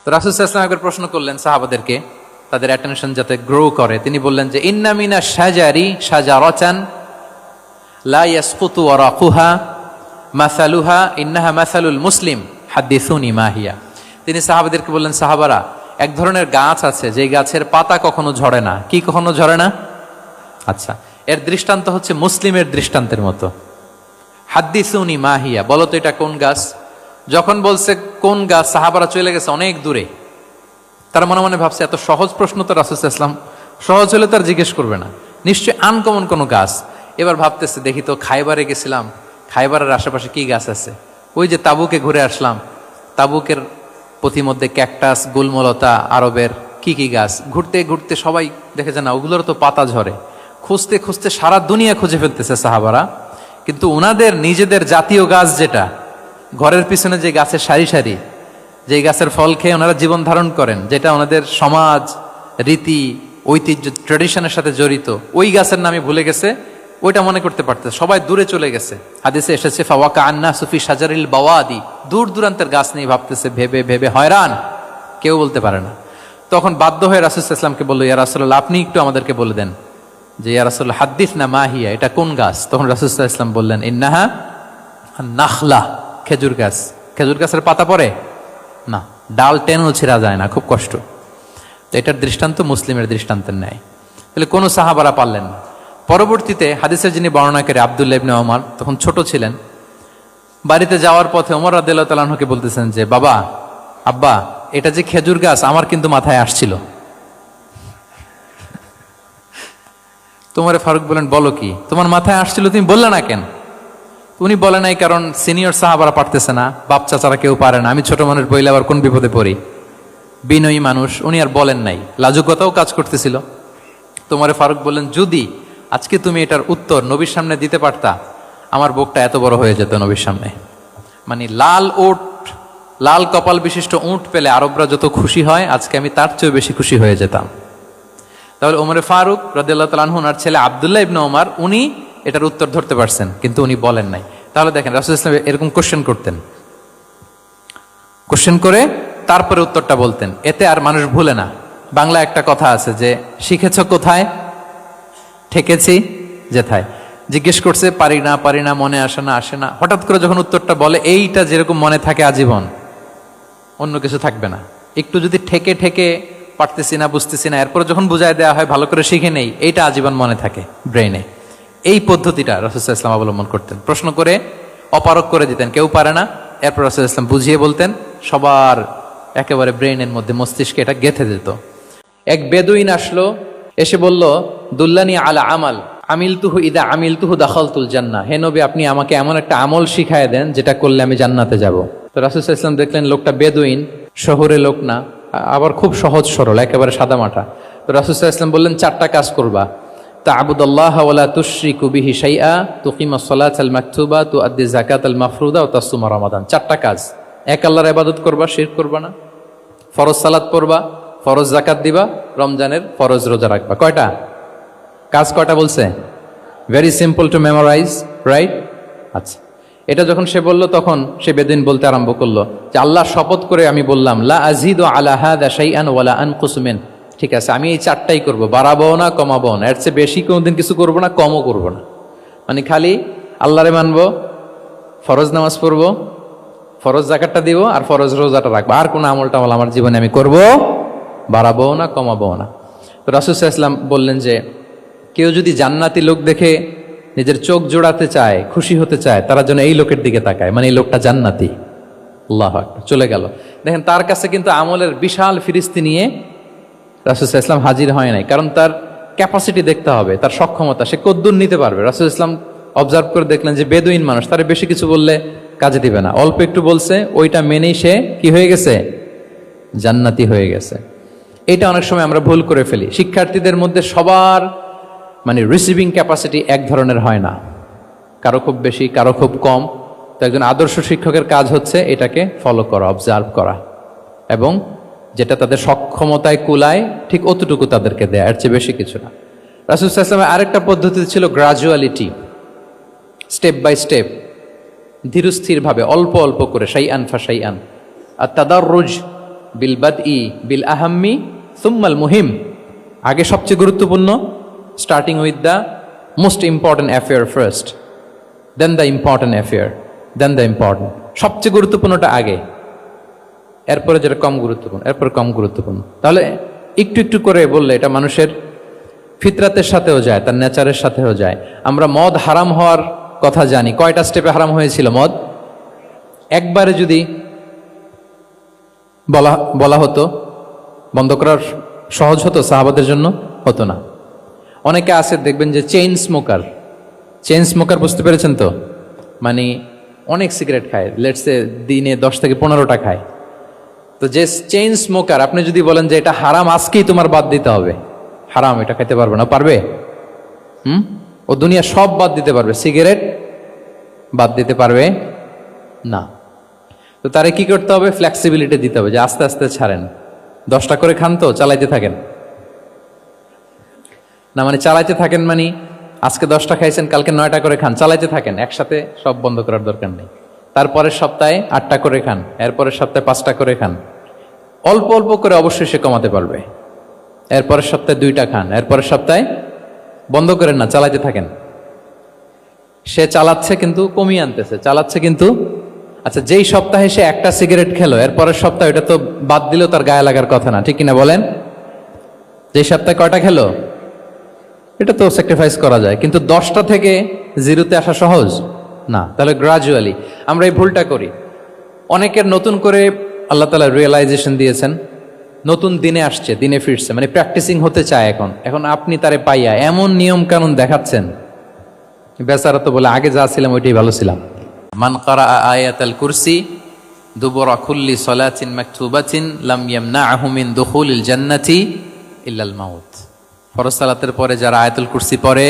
তো রাসূল সাল্লাল্লাহু আলাইহি ওয়াসাল্লাম একবার প্রশ্ন করলেন সাহাবাদেরকে, তাদের অ্যাটেনশন যাতে গ্রো করে। তিনি বললেন যে ইন্না মিনা শাজারি শাজারাতান লা ইয়াসকুতু ওয়ারাকুহা মাসালুহা ইন্নাহা মাসালুল মুসলিম হাদিসুনি মা হিয়া। তিনি সাহাবাদেরকে বললেন, সাহাবারা, এক ধরনের গাছ আছে যে গাছের পাতা কখনো ঝরে না। কি কখনো ঝরে না? আচ্ছা, এর দৃষ্টান্ত হচ্ছে মুসলিমের দৃষ্টান্তের মতো। হাদিসুনি মা হিয়া, বলো তো এটা কোন গাছ? যখন বলছে কোন গাছ, সাহাবারা চলে গেছে অনেক দূরে। তারা মনে মনে ভাবছে এত সহজ প্রশ্ন তো রাসূল সাল্লাল্লাহু আলাইহি ওয়াসাল্লাম সহজ হলে তার জিজ্ঞেস করবে না, নিশ্চয়ই আনকমন কোনো গাছ। এবার ভাবতেছে, দেখি তো খাইবারে গেছিলাম, খাইবারের আশেপাশে কি গাছ আছে। ওই যে তাবুকে ঘুরে আসলাম, তাবুকের পথিমধ্যে ক্যাকটাস, গুলমলতা, আরবের কি কি গাছ। ঘুরতে ঘুরতে সবাই দেখেছে না ওগুলোর তো পাতা ঝরে। খুঁজতে খুঁজতে সারা দুনিয়া খুঁজে ফেলতেছে সাহাবারা, কিন্তু ওনাদের নিজেদের জাতীয় গাছ যেটা, ঘরের পিছনে যে গাছের সারি সারি, যে গাছের ফল খেয়ে ওনারা জীবন ধারণ করেন, যেটা ওনাদের সমাজ, রীতি, ঐতিহ্য, ট্র্যাডিশনের সাথে জড়িত, ওই গাছের নামে ভুলে গেছে, ওইটা মনে করতে পারতেছে। সবাই দূরে চলে গেছে। হাদিসে এসেছে ফাওয়াকা আন্না সুফি শাজারিল বাওয়াদি, দূর দূরান্তের গাছ নিয়ে ভাবতেছে, ভেবে ভেবে হয়রান, কেউ বলতে পারে না। তখন বাধ্য হয়ে রাসূল সাল্লাল্লাহু আলাইহি ওয়াসাল্লামকে বলল, ইয়া রাসূলুল্লাহ, আপনি একটু আমাদেরকে বলে দেন যে ইয়া রাসূলুল্লাহ হাদিসনা মা হিয়া, এটা কোন গাছ? তখন রাসূল সাল্লাল্লাহু আলাইহি ওয়াসাল্লাম বললেন, ইন্নাহা নাখলা, খেজুর গাছ। খেজুর গাছের পাতা পড়ে না, ডাল টেনেও ছেঁড়া যায় না, খুব কষ্ট। তো এটার দৃষ্টান্ত মুসলিমের দৃষ্টান্তের ন্যায়। তাহলে কোনো সাহাবারা পারলেন না। পরবর্তীতে হাদিসের যিনি বর্ণনাকারী আব্দুল্লাহ ইবনে ওমর তখন ছোট ছিলেন। বাড়িতে যাওয়ার পথে ওমর রাদিয়াল্লাহু তাআলা আনহুকে বলতেছেন যে, বাবা, আব্বা, এটা যে খেজুর গাছ আমার কিন্তু মাথায় আসছিল। তোমারে ফারুক বলেন, বলো কি, তোমার মাথায় আসছিল, তুমি বললে না কেন? উনি বলে নাই কারণ সিনিয়র সাহাবারা পারতেছে না, বাপ চাচারা কেউ পারে না, আমি ছোট মানুষ বইলে আবার কোন বিপদে পড়ি, বিনয়ী মানুষ, উনি আর বলেন নাই, লাজুকতাও কাজ করতেছিল। তোমারে ফারুক বললেন, যদি আজকে তুমি এটার উত্তর নবীর সামনে দিতে পারতা, আমার বুকটা এত বড় হয়ে যেত নবীর সামনে। মানে লাল উট, লাল কপাল বিশিষ্ট উট পেলে আরবরা যত খুশি হয়, আজকে আমি তার চেয়েও বেশি খুশি হয়ে যেতাম। তাহলে ওমরে ফারুক রাদিয়াল্লাহু তাআলা আনহু, ওনার ছেলে আব্দুল্লাহ ইবনে ওমর, উনি এটার উত্তর ধরতে পারছেন, কিন্তু উনি বলেন নাই। তাহলে দেখেন রাসূল সাল্লাল্লাহু আলাইহি ওয়াসাল্লাম এরকম কোশ্চেন করতেন, কোশ্চেন করে তারপরে উত্তরটা বলতেন, এতে আর মানুষ ভুলে না। বাংলা একটা কথা আছে যে, শিখেছ কোথায়, ঠেকেছি যেথায়। জিজ্ঞেস করছে, পারি না পারি না, মনে আসে না আসে না, হঠাৎ করে যখন উত্তরটা বলে, এইটা যেরকম মনে থাকে আজীবন, অন্য কিছু থাকবে না। একটু যদি ঠেকে ঠেকে পারতেছি না, বুঝতেছি না, এরপর যখন বুঝায় দেওয়া হয়, ভালো করে শিখে নেই, এইটা আজীবন মনে থাকে ব্রেইনে। এই পদ্ধতিটা রাসূল সাল্লাল্লাহু আলাইহি ওয়াসাল্লাম অবলম্বন করতেন। প্রশ্ন করে অপারক করে দিতেন, কেউ পারে না, এরপর রাসূল সাল্লাল্লাহু আলাইহি ওয়াসাল্লাম বুঝিয়ে বলতেন, সবার একেবারে ব্রেইনের মধ্যে, মস্তিষ্কে এটা গেঁথে দিত। এক বেদুইন আসলো, এসে বলল, দুল্লানি আলা আমাল আমিলতুহু ইদা আমিলতুহু দাখালতুল জান্নাহ, হে নবী, আপনি আমাকে এমন একটা আমল শিখায় দেন যেটা করলে আমি জান্নাতে যাব। তো রাসূল সাল্লাল্লাহু আলাইহি ওয়াসাল্লাম দেখলেন লোকটা বেদুইন, শহরে লোক না, আবার খুব সহজ সরল, একেবারে সাদামাটা। তো রাসূল সাল্লাল্লাহু আলাইহি ওয়াসাল্লাম বললেন, চারটা কাজ করবা, তা'বুদাল্লাহ ওয়া লা তুশরিকু বিহি শাইআ, তুকিমাস সালাতাল মাকতুবা, তুআদ্দি যাকাতাল মাফরুদা ওয়া তাসুমা রমাদান। চারটা কাজ। এক, আল্লাহর ইবাদত করবা, শিরক করবা না। ফরজ সালাত পড়বা, ফরজ যাকাত দিবা, রমজানের ফরজ রোজা রাখবা। কয়টা কাজ? কয়টা বলছে? Very simple to memorise, right? আচ্ছা, এটা যখন সে বলল, তখন সে বেদিন বলতে আরম্ভ করলো যে, আল্লাহর শপথ করে আমি বললাম, লা আযীদু আলা হাযা শাইআন ওয়া লা আনকুসু মিন। ঠিক আছে, আমি এই চারটাই করব, বাড়াবো না, কমাবো না, এর চেয়ে বেশি কোনোদিন কিছু করব না, কমও করব না। মানে খালি আল্লাহরে মানবো, ফরজ নামাজ পড়বো, ফরজ যাকাতটা দিব, আর ফরজ রোজাটা রাখবো, আর কোনো আমল টামল আমার জীবনে আমি করব, বাড়াবো না, কমাবো না। তো রাসূল সাল্লাল্লাহু আলাইহি ওয়াসাল্লাম বললেন যে, কেউ যদি জান্নাতি লোক দেখে নিজের চোখ জোড়াতে চায়, খুশি হতে চায়, তারা যেন এই লোকের দিকে তাকায়, মানে এই লোকটা জান্নাতি। আল্লাহু আকবার। চলে গেল। দেখেন, তার কাছে কিন্তু আমলের বিশাল ফিরিস্তি নিয়ে রাসূল সাল্লাল্লাহু আলাইহি ওয়াসাল্লাম হাজির হয় নাই, কারণ তার ক্যাপাসিটি দেখতে হবে, তার সক্ষমতা, সে কদ্দুর নিতে পারবে। রাসূল সাল্লাল্লাহু আলাইহি ওয়াসাল্লাম অবজার্ভ করে দেখলেন যে বেদুইন মানুষ, তারে বেশি কিছু বললে কাজে দিবে না, অল্প একটু বলছে, ওইটা মেনেই সে কি হয়ে গেছে, জান্নাতি হয়ে গেছে। এটা অনেক সময় আমরা ভুল করে ফেলি। শিক্ষার্থীদের মধ্যে সবার মানে রিসিভিং ক্যাপাসিটি এক ধরনের হয় না, কারো খুব বেশি, কারো খুব কম। তো একজন আদর্শ শিক্ষকের কাজ হচ্ছে এটাকে ফলো করা, অবজার্ভ করা, এবং যেটা তাদের সক্ষমতায় কুলায় ঠিক অতটুকু তাদেরকে দেয়, এর চেয়ে বেশি কিছু না। রাসূল সাল্লাল্লাহু আলাইহি ওয়াসাল্লামের আরেকটা পদ্ধতি ছিল গ্রাজুয়ালিটি, স্টেপ বাই স্টেপ, ধীরস্থিরভাবে, অল্প অল্প করে, শাইআন ফা শাইআন। আর তাদাররুজ, বিল বাদই বিল আহাম্মি সুম্মাল মুহিম, আগে সবচেয়ে গুরুত্বপূর্ণ, starting with the most important affair first, then the important affair, then the important. সবচেয়ে গুরুত্বপূর্ণটা আগে, এরপরে যেটা কম গুরুত্বপূর্ণ, এরপরে কম গুরুত্বপূর্ণ। তাহলে একটু একটু করে বললে এটা মানুষের ফিতরাতের সাথেও যায়, তার নেচারের সাথেও যায়। আমরা মদ হারাম হওয়ার কথা জানি, কয়টা স্টেপে হারাম হয়েছিল মদ? একবারে যদি বলা হতো বন্ধ করার সহজ হতো সাহাবাদের জন্য? হতো না। অনেকে আছে দেখবেন যে চেইন স্মোকার, বুঝতে পেরেছেন তো? মানে অনেক সিগারেট খায়, লেটসে দিনে 10 থেকে 15টা খায়। তো যে চেইন স্মোকার, আপনি যদি বলেন যে এটা হারাম, আজকেই তোমার বাদ দিতে হবে, হারাম, এটা খাইতে পারবে না, পারবে? ও দুনিয়া সব বাদ দিতে পারবে, সিগারেট বাদ দিতে পারবে না। তো তারে কি করতে হবে? ফ্লেক্সিবিলিটি দিতে হবে, যে আস্তে আস্তে ছাড়েন, 10টা করে খান তো চালাইতে থাকেন না, মানে চালাইতে থাকেন মানে আজকে 10টা খাইছেন, কালকে 9টা করে খান, চালাইতে থাকেন, একসাথে সব বন্ধ করার দরকার নেই। তারপরের সপ্তাহে 8টা করে খান, এরপরের সপ্তাহে 5টা করে খান, অল্প অল্প করে অবশ্যই সে কমাতে পারবে। এরপরের সপ্তাহে 2টা খান, এরপরের সপ্তাহে বন্ধ করেন না, চালাইতে থাকেন। সে চালাচ্ছে কিন্তু কমিয়ে আনতেছে, চালাচ্ছে কিন্তু। আচ্ছা, যেই সপ্তাহে সে 1টা সিগারেট খেলো, এরপরের সপ্তাহে এটা তো বাদ দিলেও তার গায়ে লাগার কথা না, ঠিক কিনা বলেন? যেই সপ্তাহে কয়টা খেলো, এটা তো স্যাক্রিফাইস করা যায়, কিন্তু 10টা থেকে 0-তে আসা সহজ না। তাহলে গ্রাজুয়ালি আমরা এই ভুলটা করি। অনেকের নতুন করে আল্লাহ তাআলা রিয়েলাইজেশন দিয়েছেন, নতুন দিনে আসছে, দিনে ফিরছে, মানে প্র্যাকটিসিং হতে চায়। এখন আপনি তারে পাইয়া এমন নিয়ম কানুন দেখাচ্ছেন, বেচারা তো বলে আগে যা ছিলাম ওইটাই ভালো ছিলাম। মান কারা আয়াতাল কুরসি দুবরা কুল্লি সালাতিন মাকতুবাতিন লাম ইয়ামনাহু মিন দুখুলিল জান্নাতি ইল্লাল মাউত। ফরজ সালাতের পরে যারা আয়াতুল কুরসি পড়ে,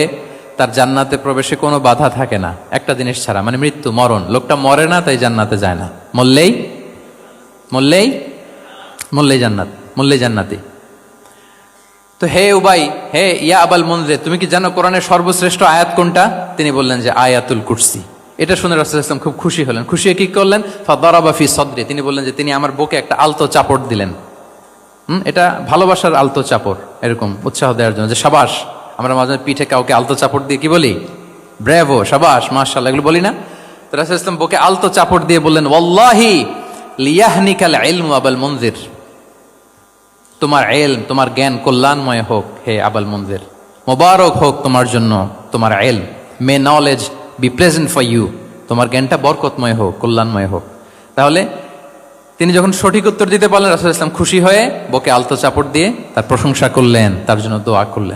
তার জান্নাতে প্রবেশে কোনো বাধা থাকে না, একটা জিনিস ছাড়া, মানে মৃত্যু, মরণ। লোকটা মরে না তাই জান্নাতে যায় না, মরলেই জান্নাতি। তো হে উবাই, হে ইয়া আবাল মুনজির, তুমি কি জানো কোরআনের সর্বশ্রেষ্ঠ আয়াত কোনটা? তিনি বললেন যে আয়াতুল কুরসি। এটা শুনে রাসূলুল্লাহ সাল্লাল্লাহু আলাইহি ওয়াসাল্লাম খুব খুশি হলেন। খুশি হয়ে কি করলেন? ফাদারাবা ফি সদরি, তিনি বললেন যে তিনি আমার বুকে একটা আলতো চাপড় দিলেন। এটা ভালোবাসার আলতো চাপড়, এরকম উৎসাহ দেওয়ার জন্য, যে সাবাস। আমরা মাঝে পিঠে কাউকে আলতো চাপড় দিয়ে কি বলি? ব্রেভো, সাবাস, মাশাআল্লাহ, এগুলো বলি না? তো রাসূলুল্লাহ সাল্লাল্লাহু আলাইহি ওয়াসাল্লাম বুকে আলতো চাপড় দিয়ে বললেন, ওয়াল্লাহি লিয়াহনিকাল ইলমু আবাল মুনজির, তোমার ইলম, তোমার জ্ঞান কল্যাণময় হোক হে আবাল মুনজির, মোবারক হোক তোমার জন্য তোমার ইলম। May knowledge be pleasant for you, তোমার জ্ঞানটা বরকতময় হোক, কল্যাণময় হোক। তাহলে তিনি যখন সঠিক উত্তর দিতে পারলেন, রাসূলুল্লাহ সাল্লাল্লাহু আলাইহি ওয়াসাল্লাম খুশি হয়ে বুকে আলতো চাপড় দিয়ে তার প্রশংসা করলেন, তার জন্য দোয়া করলেন।